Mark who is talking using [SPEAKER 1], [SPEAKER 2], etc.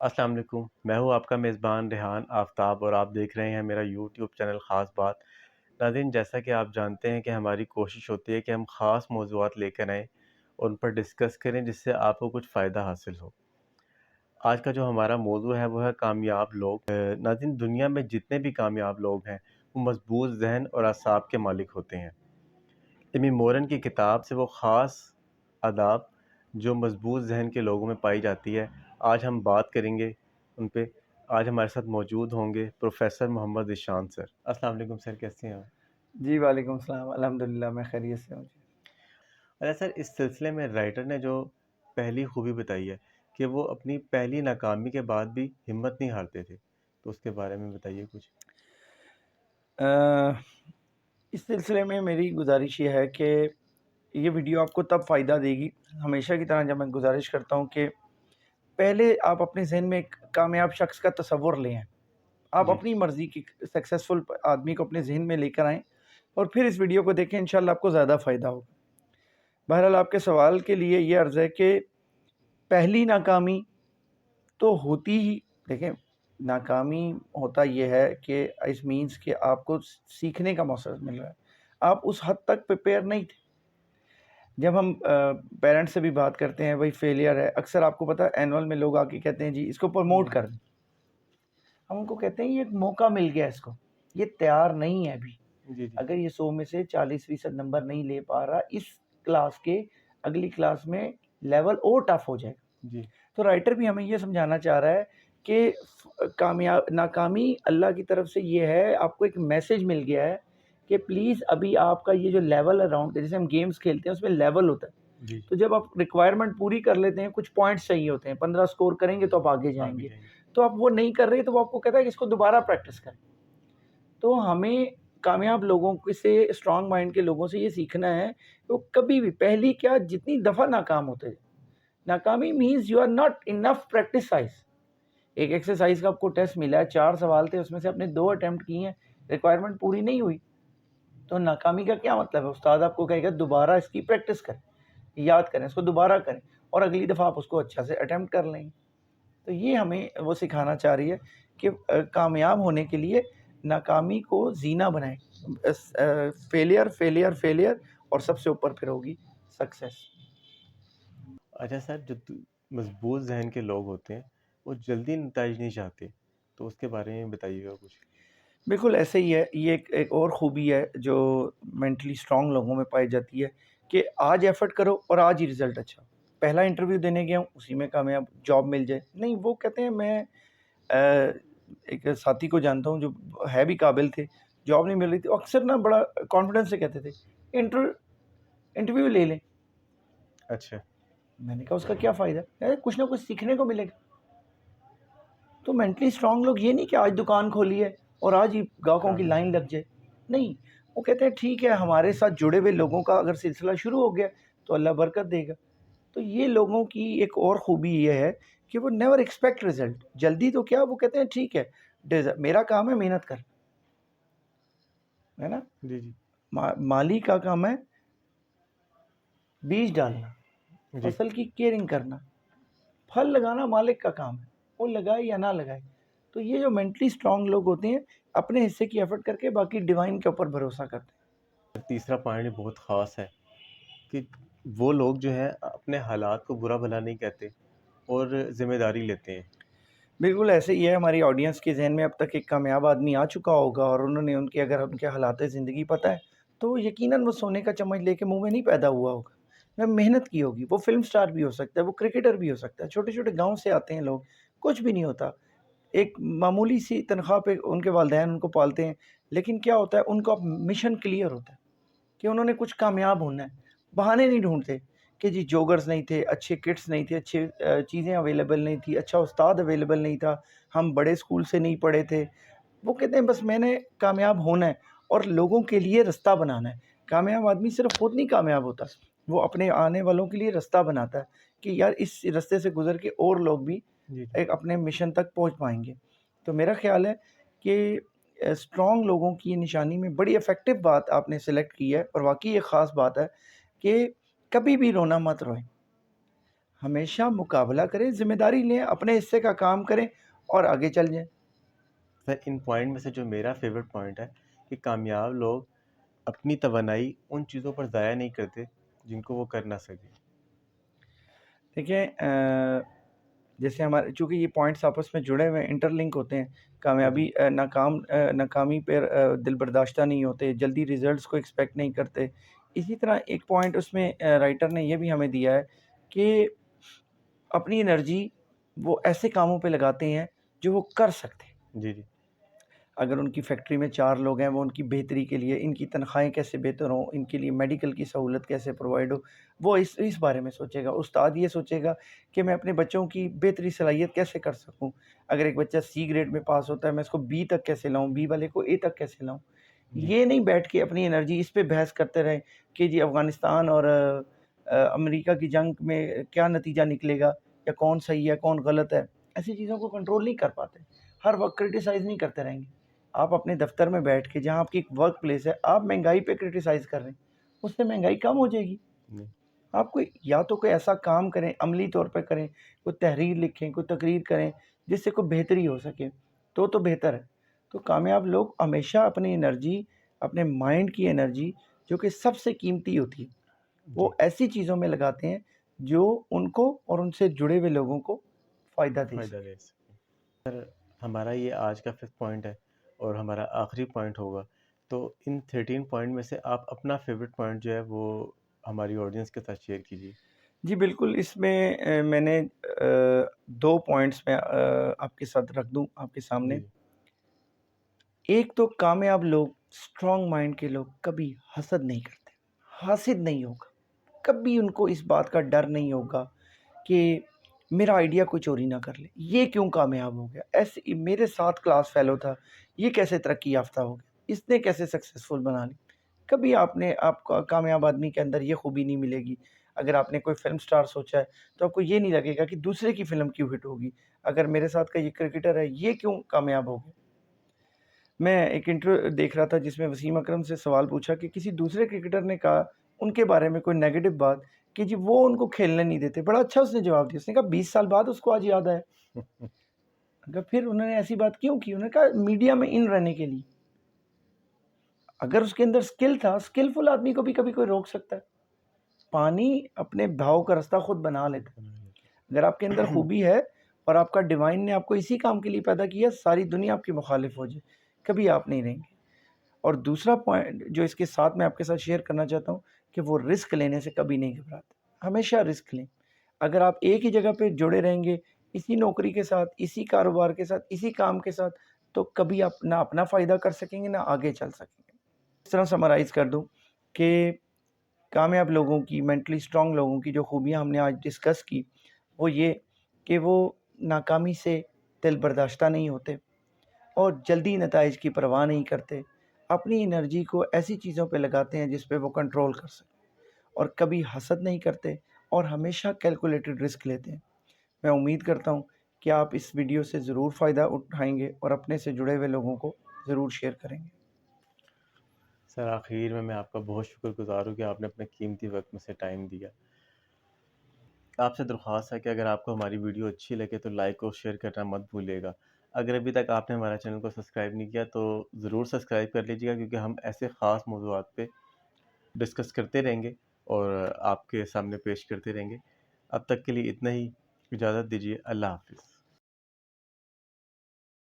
[SPEAKER 1] अस्सलाम वालेकुम। मैं हूँ आपका मेज़बान रेहान आफ़ताब और आप देख रहे हैं मेरा यूट्यूब चैनल ख़ास बात। नाज़रीन, जैसा कि आप जानते हैं कि हमारी कोशिश होती है कि हम ख़ास मौज़ूआत लेकर आएँ और उन पर डिस्कस करें जिससे आपको कुछ फ़ायदा हासिल हो। आज का जो हमारा मौज़ू है वो है कामयाब लोग। नाज़रीन, दुनिया में जितने भी कामयाब लोग हैं वो मज़बूत ज़हन और असाब के मालिक होते हैं। एमी मोरन की किताब से वो ख़ास आदाब जो मज़बूत ज़हन के लोगों में पाई जाती है, आज हम बात करेंगे उन पे। आज हमारे साथ मौजूद होंगे प्रोफ़ेसर मोहम्मद ज़ीशान सर। अस्सलाम वालेकुम सर, कैसे हैं आप?
[SPEAKER 2] जी, वालेकुम सलाम। अल्हम्दुलिल्लाह मैं खैरियत से हूँ जी।
[SPEAKER 1] अच्छा सर, इस सिलसिले में राइटर ने जो पहली खूबी बताई है कि वो अपनी पहली नाकामी के बाद भी हिम्मत नहीं हारते थे, तो उसके बारे में बताइए कुछ?
[SPEAKER 2] अ, इस सिलसिले में मेरी गुज़ारिश ये है कि ये वीडियो आपको तब फ़ायदा देगी, हमेशा की तरह जब मैं गुज़ारिश करता हूँ कि पहले आप अपने ज़हन में एक कामयाब शख़्स का तसव्वुर लें। आप
[SPEAKER 1] जी।
[SPEAKER 2] अपनी मर्ज़ी की सक्सेसफुल आदमी को अपने ज़हन में लेकर आएँ और फिर इस वीडियो को देखें, इंशाअल्लाह आपको ज़्यादा फ़ायदा होगा। बहरहाल आपके सवाल के लिए ये अर्ज़ है कि पहली नाकामी तो होती ही देखें, नाकामी होता ये है कि इस मीन्स कि आपको सीखने का मौका मिल रहा है। आप उस हद तक प्रिपेयर नहीं थे। जब हम पेरेंट्स से भी बात करते हैं, भाई फेलियर है, अक्सर आपको पता है एनुअल में लोग आके कहते हैं जी इसको प्रमोट
[SPEAKER 1] जी,
[SPEAKER 2] कर दें। हम उनको कहते हैं ये एक मौका मिल गया इसको, ये तैयार नहीं है अभी।
[SPEAKER 1] जी, जी,
[SPEAKER 2] अगर ये 100 में से 40% नंबर नहीं ले पा रहा इस क्लास के, अगली क्लास में लेवल और टफ हो जाएगा।
[SPEAKER 1] जी,
[SPEAKER 2] तो राइटर भी हमें ये समझाना चाह रहा है कि कामयाब नाकामी अल्लाह की तरफ से ये है, आपको एक मैसेज मिल गया है कि प्लीज़ अभी आपका ये जो लेवल अराउंड, जैसे हम गेम्स खेलते हैं उसमें लेवल होता है।
[SPEAKER 1] जी,
[SPEAKER 2] तो जब आप रिक्वायरमेंट पूरी कर लेते हैं, कुछ पॉइंट्स चाहिए होते हैं, 15 स्कोर करेंगे तो आप आगे
[SPEAKER 1] आगे
[SPEAKER 2] जाएंगे।
[SPEAKER 1] जाएँगे।
[SPEAKER 2] तो आप वो नहीं कर रहे तो वो आपको कहता है कि इसको दोबारा प्रैक्टिस करें। तो हमें कामयाब लोगों से, स्ट्रॉन्ग माइंड के लोगों से ये सीखना है कि वो कभी भी, पहली क्या, जितनी दफ़ा नाकाम होते हैं। नाकामी means you are not enough practicise. एक एक्सरसाइज का आपको टेस्ट मिला है, 4 सवाल थे, उसमें से आपने 2 अटेम्प्ट किए हैं, रिक्वायरमेंट पूरी नहीं हुई, तो नाकामी का क्या मतलब है? उस्ताद आपको कहेगा दोबारा इसकी प्रैक्टिस करें, याद करें, इसको दोबारा करें और अगली दफ़ा आप उसको अच्छा से अटेम्प्ट कर लेंगे। तो ये हमें वो सिखाना चाह रही है कि कामयाब होने के लिए नाकामी को जीना बनाएं। फेलियर फेलियर फेलियर और सबसे ऊपर फिर होगी सक्सेस।
[SPEAKER 1] अच्छा सर, जो मजबूत जहन के लोग होते हैं वो जल्दी नतज नहीं चाहते, तो उसके बारे में बताइएगा कुछ?
[SPEAKER 2] बिल्कुल ऐसे ही है, ये एक और ख़ूबी है जो मेंटली स्ट्रॉन्ग लोगों में पाई जाती है कि आज एफ़र्ट करो और आज ही रिज़ल्ट अच्छा। पहला इंटरव्यू देने गया हूँ, उसी में कामयाब जॉब मिल जाए। नहीं, वो कहते हैं, मैं एक साथी को जानता हूँ जो है भी काबिल थे, जॉब नहीं मिल रही थी, अक्सर ना बड़ा कॉन्फिडेंस से कहते थे इंटर इंटरव्यू ले लें।
[SPEAKER 1] अच्छा।
[SPEAKER 2] मैंने कहा उसका क्या फ़ायदा? कुछ ना कुछ सीखने को मिलेगा। तो मेंटली स्ट्रॉन्ग लोग ये नहीं कि आज दुकान खोली है और आज ही ग्राहकों की
[SPEAKER 1] काम
[SPEAKER 2] लाइन लग जाए। नहीं, वो कहते हैं ठीक है, हमारे साथ जुड़े हुए लोगों का अगर सिलसिला शुरू हो गया तो अल्लाह बरकत देगा। तो ये लोगों की एक और ख़ूबी ये है कि वो नेवर एक्सपेक्ट रिज़ल्ट। जल्दी तो क्या, वो कहते हैं ठीक है, मेरा काम है मेहनत करना, है ना?
[SPEAKER 1] जी, जी,
[SPEAKER 2] माली का काम है बीज डालना,
[SPEAKER 1] जी।
[SPEAKER 2] फसल की केयरिंग करना, फल लगाना मालिक का काम है, वो लगाए या ना लगाए। तो ये जो मेंटली स्ट्रॉन्ग लोग होते हैं, अपने हिस्से की एफर्ट करके बाकी डिवाइन के ऊपर भरोसा करते हैं।
[SPEAKER 1] तीसरा पॉइंट बहुत ख़ास है कि वो लोग जो हैं अपने हालात को बुरा भला नहीं कहते और ज़िम्मेदारी लेते हैं।
[SPEAKER 2] बिल्कुल ऐसे ही है, हमारी ऑडियंस के ज़हन में अब तक एक कामयाब आदमी आ चुका होगा और उन्होंने उनके, अगर उनके हालात ज़िंदगी पता है, तो यकीनन वो सोने का चम्मच लेके मुँह में नहीं पैदा हुआ होगा। वो मेहनत की होगी, वो फ़िल्म स्टार भी हो सकता है, वो क्रिकेटर भी हो सकता है, छोटे-छोटे गाँव से आते हैं लोग, कुछ भी नहीं होता। एक मामूली सी तनख्वाह पे उनके वालिदैन उनको पालते हैं, लेकिन क्या होता है, उनका मिशन क्लियर होता है कि उन्होंने कुछ कामयाब होना है। बहाने नहीं ढूँढते कि जी जॉगर्स नहीं थे, अच्छे किट्स नहीं थे, अच्छे चीज़ें अवेलेबल नहीं थी, अच्छा उस्ताद अवेलेबल नहीं था, हम बड़े स्कूल से नहीं पढ़े थे। वो कहते हैं बस मैंने कामयाब होना है और लोगों के लिए रास्ता बनाना है। कामयाब आदमी सिर्फ़ खुद नहीं कामयाब होता, वो अपने आने वालों के लिए रास्ता बनाता है कि यार इस रास्ते से गुज़र के और लोग भी
[SPEAKER 1] जी, जी।
[SPEAKER 2] एक अपने मिशन तक पहुँच पाएँगे। तो मेरा ख़्याल है कि स्ट्रॉन्ग लोगों की निशानी में बड़ी इफ़ेक्टिव बात आपने सेलेक्ट की है और वाक़ई ये ख़ास बात है कि कभी भी रोना मत रोएँ। ہمیشہ مقابلہ کریں، ذمہ داری لیں، اپنے حصے کا کام کریں اور آگے چل جائیں۔
[SPEAKER 1] سر ان پوائنٹ میں سے جو میرا فیوریٹ پوائنٹ ہے کہ کامیاب لوگ اپنی توانائی ان چیزوں پر ضائع نہیں کرتے جن کو وہ کر نہ سکے۔
[SPEAKER 2] دیکھیں جیسے ہمارے چونکہ یہ پوائنٹس آپس میں جڑے ہوئے انٹر لنک ہوتے ہیں،
[SPEAKER 1] جی
[SPEAKER 2] کامیابی ناکامی پہ دل برداشتہ نہیں ہوتے، جلدی ریزلٹس کو ایکسپیکٹ نہیں کرتے۔ اسی طرح ایک پوائنٹ اس میں رائٹر نے یہ بھی ہمیں دیا ہے کہ اپنی انرجی وہ ایسے کاموں پہ لگاتے ہیں جو وہ کر سکتے ہیں۔
[SPEAKER 1] جی جی
[SPEAKER 2] اگر ان کی فیکٹری میں 4 لوگ ہیں، وہ ان کی بہتری کے لیے، ان کی تنخواہیں کیسے بہتر ہوں، ان کے لیے میڈیکل کی سہولت کیسے پرووائڈ ہو، وہ اس بارے میں سوچے گا۔ استاد یہ سوچے گا کہ میں اپنے بچوں کی بہتری صلاحیت کیسے کر سکوں۔ اگر ایک بچہ سی گریڈ میں پاس ہوتا ہے، میں اس کو بی تک کیسے لاؤں، بی والے کو اے تک کیسے لاؤں۔
[SPEAKER 1] جی
[SPEAKER 2] یہ نہیں بیٹھ کے اپنی انرجی اس پہ بحث کرتے رہیں کہ جی افغانستان اور امریکہ کی جنگ میں کیا نتیجہ نکلے گا، یا کون صحیح ہے کون غلط ہے۔ ایسی چیزوں کو کنٹرول نہیں کر پاتے، ہر وقت کرٹیسائز نہیں کرتے رہیں گے۔ آپ اپنے دفتر میں بیٹھ کے، جہاں آپ کی ایک ورک پلیس ہے، آپ مہنگائی پہ کرٹیسائز کر رہے ہیں، اس سے مہنگائی کم ہو جائے گی۔
[SPEAKER 1] جی
[SPEAKER 2] آپ کو یا تو کوئی ایسا کام کریں، عملی طور پہ کریں، کوئی تحریر لکھیں، کوئی تقریر کریں جس سے کوئی بہتری ہو سکے، تو بہتر ہے۔ تو کامیاب لوگ ہمیشہ اپنی انرجی، اپنے مائنڈ کی انرجی جو کہ سب سے قیمتی ہوتی ہے، وہ
[SPEAKER 1] جی
[SPEAKER 2] ایسی چیزوں میں لگاتے ہیں جو ان کو اور ان سے جڑے ہوئے لوگوں کو فائدہ دے
[SPEAKER 1] فائدہ
[SPEAKER 2] سکے۔
[SPEAKER 1] دے سکیں۔ سر ہمارا یہ آج کا 5th پوائنٹ ہے اور ہمارا آخری پوائنٹ ہوگا، تو ان 13 پوائنٹ میں سے آپ اپنا فیوریٹ پوائنٹ جو ہے وہ ہماری آڈینس کے ساتھ شیئر کیجیے۔
[SPEAKER 2] جی بالکل، اس میں میں نے 2 پوائنٹس میں آپ کے ساتھ رکھ دوں آپ کے سامنے۔
[SPEAKER 1] جی
[SPEAKER 2] ایک تو کامیاب لوگ، اسٹرانگ مائنڈ کے لوگ کبھی حسد نہیں کرتے، حاسد نہیں ہوگا، کبھی ان کو اس بات کا ڈر نہیں ہوگا کہ میرا آئیڈیا کوئی چوری نہ کر لے، یہ کیوں کامیاب ہو گیا، ایسے میرے ساتھ کلاس فیلو تھا، یہ کیسے ترقی یافتہ ہو گیا، اس نے کیسے سکسیسفل بنا لی۔ کبھی آپ کو کامیاب آدمی کے اندر یہ خوبی نہیں ملے گی۔ اگر آپ نے کوئی فلم سٹار سوچا ہے تو آپ کو یہ نہیں لگے گا کہ دوسرے کی فلم کیوں ہٹ ہوگی، اگر میرے ساتھ کا یہ کرکٹر ہے یہ کیوں کامیاب ہو گیا۔ میں ایک انٹرویو دیکھ رہا تھا جس میں وسیم اکرم سے سوال پوچھا کہ کسی دوسرے کرکٹر نے کہا ان کے بارے میں کوئی نیگیٹو بات کہ جی وہ ان کو کھیلنے نہیں دیتے، بڑا اچھا اس نے جواب دیا، اس نے کہا 20 سال بعد اس کو آج یاد آیا۔ اگر پھر انہوں نے ایسی بات کیوں کی، انہوں نے کہا میڈیا میں ان رہنے کے لیے۔ اگر اس کے اندر سکل تھا، سکلفل آدمی کو بھی کبھی کوئی روک سکتا ہے۔ پانی اپنے بہاؤ کا راستہ خود بنا لیتا ہے۔ اگر آپ کے اندر خوبی ہے اور آپ کا ڈیوائن نے آپ کو اسی کام کے لیے پیدا کیا، ساری دنیا آپ کی مخالف ہو جائے، کبھی آپ نہیں رہیں گے۔ اور دوسرا پوائنٹ جو اس کے ساتھ میں آپ کے ساتھ شیئر کرنا چاہتا ہوں کہ وہ رسک لینے سے کبھی نہیں گھبراتے، ہمیشہ رسک لیں۔ اگر آپ ایک ہی جگہ پہ جڑے رہیں گے، اسی نوکری کے ساتھ، اسی کاروبار کے ساتھ، اسی کام کے ساتھ، تو کبھی آپ نہ اپنا فائدہ کر سکیں گے نہ آگے چل سکیں گے۔ اس طرح سمرائز کر دوں کہ کامیاب لوگوں کی، مینٹلی اسٹرانگ لوگوں کی جو خوبیاں ہم نے آج ڈسکس کی، وہ یہ کہ وہ ناکامی سے دل برداشتہ نہیں ہوتے اور جلدی نتائج کی پرواہ نہیں کرتے، اپنی انرجی کو ایسی چیزوں پہ لگاتے ہیں جس پہ وہ کنٹرول کر سکیں، اور کبھی حسد نہیں کرتے اور ہمیشہ کیلکولیٹڈ رسک لیتے ہیں۔ میں امید کرتا ہوں کہ آپ اس ویڈیو سے ضرور فائدہ اٹھائیں گے اور اپنے سے جڑے ہوئے لوگوں کو ضرور شیئر کریں گے۔
[SPEAKER 1] سر آخر میں آپ کا بہت شکر گزار ہوں کہ آپ نے اپنے قیمتی وقت میں سے ٹائم دیا۔ آپ سے درخواست ہے کہ اگر آپ کو ہماری ویڈیو اچھی لگے تو لائک اور شیئر کرنا مت بھولیے گا۔ اگر ابھی تک آپ نے ہمارا چینل کو سبسکرائب نہیں کیا تو ضرور سبسکرائب کر لیجیے گا، کیونکہ ہم ایسے خاص موضوعات پہ ڈسکس کرتے رہیں گے اور آپ کے سامنے پیش کرتے رہیں گے۔ اب تک کے لیے اتنا ہی، اجازت دیجیے، اللہ حافظ۔